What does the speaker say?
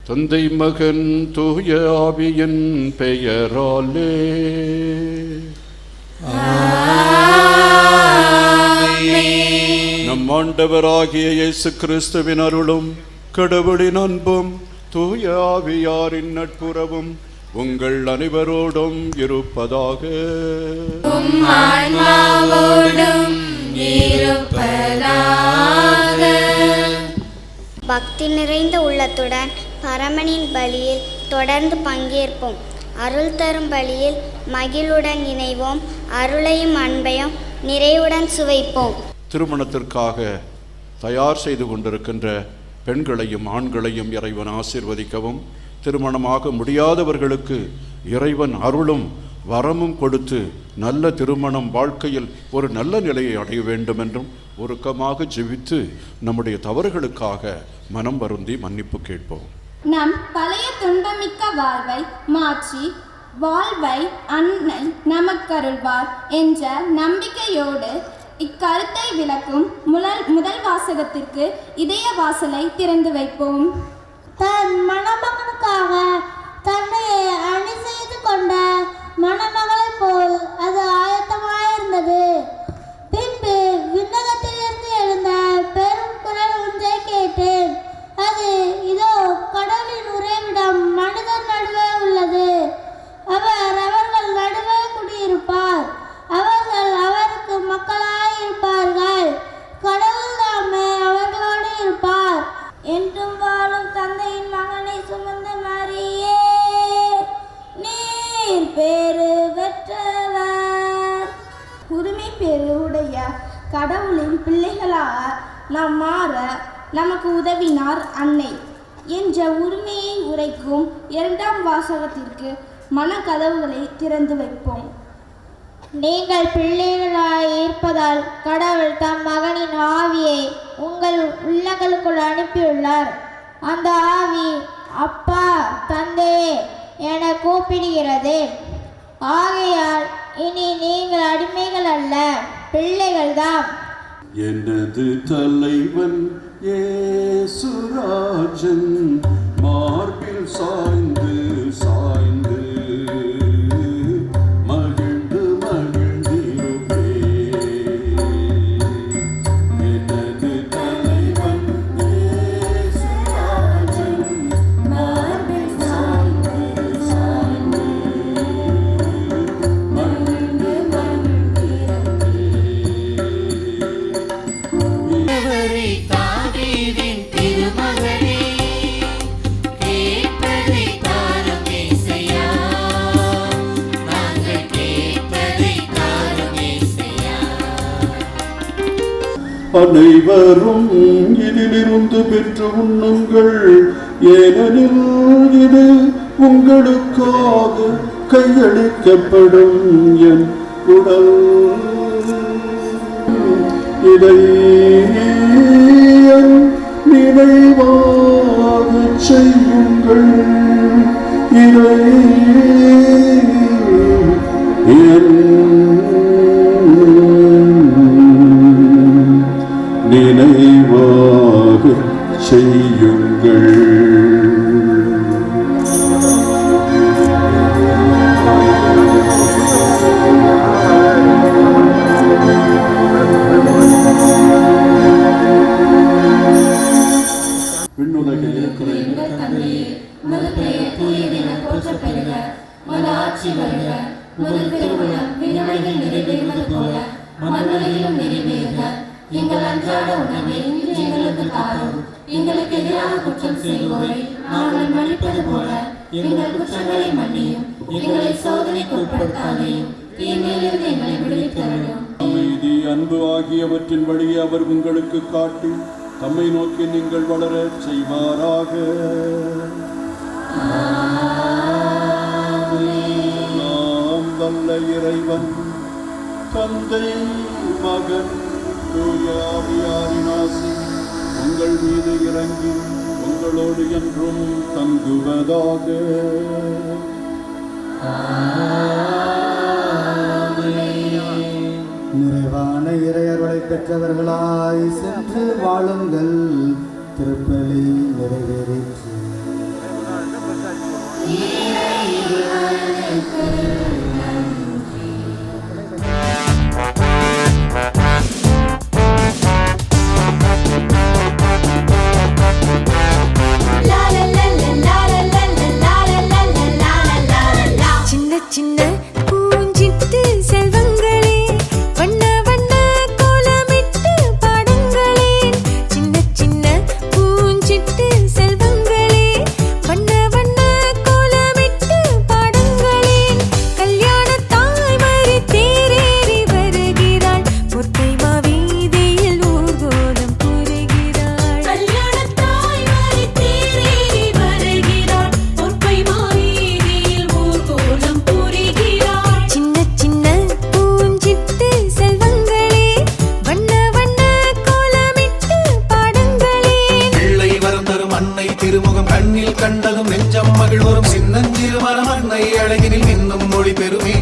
தந்தை மகன் தூய ஆவியின் பெயராலே நம் ஆண்டவராகிய இயேசு கிறிஸ்துவின் அருளும் கடவுளின் அன்பும் தூய ஆவியாரின் நட்புறவும் உங்கள் அனைவரோடும் இருப்பதாக. பக்தி நிறைந்த உள்ளத்துடன் பரமனின் பலியில் தொடர்ந்து பங்கேற்போம். அருள் தரும் பலியில் மகிழுடன் இணைவோம். அருளையும் அன்பையும் நிறைவுடன் சுவைப்போம். திருமணத்திற்காக தயார் செய்து கொண்டிருக்கின்ற பெண்களையும் ஆண்களையும் இறைவன் ஆசீர்வதிக்கவும், திருமணமாக முடியாதவர்களுக்கு இறைவன் அருளும் வரமும் கொடுத்து நல்ல திருமணம் வாழ்க்கையில் ஒரு நல்ல நிலையை அடைய வேண்டும் என்றும் உருக்கமாக ஜெபித்து நம்முடைய தவறுகளுக்காக மனம் வருந்தி மன்னிப்பு கேட்போம். நம் பழைய துன்பமிக்க வாழ்வை மாற்றி வாழ்வை அன்னை நமக்கருள்வார் என்ற நம்பிக்கையோடு இக்கருத்தை விளக்கும் முதல் வாசகத்திற்கு இதய வாசலை திறந்து வைப்போம். தன் மணமகனுக்காக தன்னை அணி செய்து கொண்ட மணமகளை போல் அது ஆயத்தமாயிருந்தது. பின்பு விண்ணகத்திலிருந்து எழுந்த பெரும் குரல் ஒன்றை கேட்டேன். அது இதோ கடவுளின் உறைவிடம் மனிதர் நடுவே உள்ளது. அவர் அவர்கள் நடுவே குடியிருப்பார். அவர்கள் அவருக்கு மக்களாயிருப்பார்கள். கடவுள் தாமே அவர்களோடு இருப்பார். என்றும் வாழும் தந்தையின் மகனை சுமந்த மரியே, நீர் பேறு பெற்றவர். உரிமை பேறு உடைய கடவுளின் பிள்ளைகளாக நாம் மாற நமக்கு உதவினார் அன்னை என்ற உரிமையை உரைக்கும் இரண்டாம் வாசகத்திற்கு மனக்கதவுகளை திறந்து வைப்போம். நீங்கள் பிள்ளைகளாய் இருப்பதால் கடவுள் தம் மகனின் ஆவியை உங்கள் உள்ளங்களுக்குள் அனுப்பியுள்ளார். அந்த ஆவி அப்பா தந்தை என கூப்பிடுகிறது. ஆகையால் இனி நீங்கள் அடிமைகள் அல்ல, பிள்ளைகள்தான். எனது தலைவன் இயேசுராஜன் மார்பில் சாய்ந்து சாய்ந்து மகிழ்ந்து மகிழ்ந்திருப்பே. எனது தலைவன் இயேசுராஜன் மார்பில் சாய்ந்து சாய்ந்து மகிழ்ந்து மகிழ்ந்திருப்பே. அனைவரும் இதிலிருந்து பெற்று உண்ணுங்கள், ஏனெனில் இது உங்களுக்காக கையளிக்கப்படும் என் உடல். இதை நினைவாக செய்யுங்கள். இதை நினைவாக செய்யுங்கள். விண்ணுலகில் இருக்கிற எங்கள் தந்தையே, உமது பெயர் தூயதென போற்றப் பெறுக. உமது ஆட்சி வருக. உமது திருவுளம் விண்ணுலகில் நிறைவேறுவது போல மண்ணுலகிலும் நிறைவேறுக. எங்கள் அன்றாட உணவை இன்று எங்களுக்கு தாரும். எங்களுக்கு எதிராக குற்றம் செய்வோரை நாங்கள் மன்னிப்பது போல எங்கள் குற்றங்களை மன்னியும். எங்களை சோதனைக்கு உட்படுத்தாதையும், தீமையிலிருந்து எங்களை விடுவித்தருளும். அமைதி அன்பு ஆகியவற்றின் வழியே அவர் உங்களுக்கு காட்டி தம்மை நோக்கி நீங்கள் வளர செய்வாராக. நாம் வல்ல இறைவன் தந்தை மகன் தூய ஆவியாரின் ஆசி உங்கள் மீது இறங்கி உங்களோடு என்றும் தங்குவதாக. நிறைவான இறையர்களை பெற்றவர்களாய் சென்று வாழுங்கள். திருப்பலி நிறைவேறிற்று. சின்ன சின்ன பூஞ்சிட்டு செல்வங்களே, வண்ண வண்ண கோலமிட்டு பாடுங்களே. சின்ன சின்ன பூஞ்சிட்டு செல்வங்களே, வண்ண வண்ண கோலமிட்டு பாடுங்களே. கல்யாண தாய்மறி தேரேறி வருகிறாள், பொற்கைமா வீதியில் ஊர்கோலம் புரிகிறாள். கல்யாண தாய்மறி தேரேறி வருகிறாள், பொற்கைமா வீதியில் ஊர்கோலம் புரிகிறாள். சின்ன சின்ன பூஞ்சிட்டு செல்வங்களே, வண்ண வண்ண கோலமிட்டு பாடுங்களே. பிள்ளை வரம் தரும் அன்னை திருமுகம் கண்ணில் கண்டதும் நெஞ்சம் மகிழ்வரும் சின்னஞ்சிறு மரம் அன்னை அழகினில் இன்னும் மொழி பெறுமே.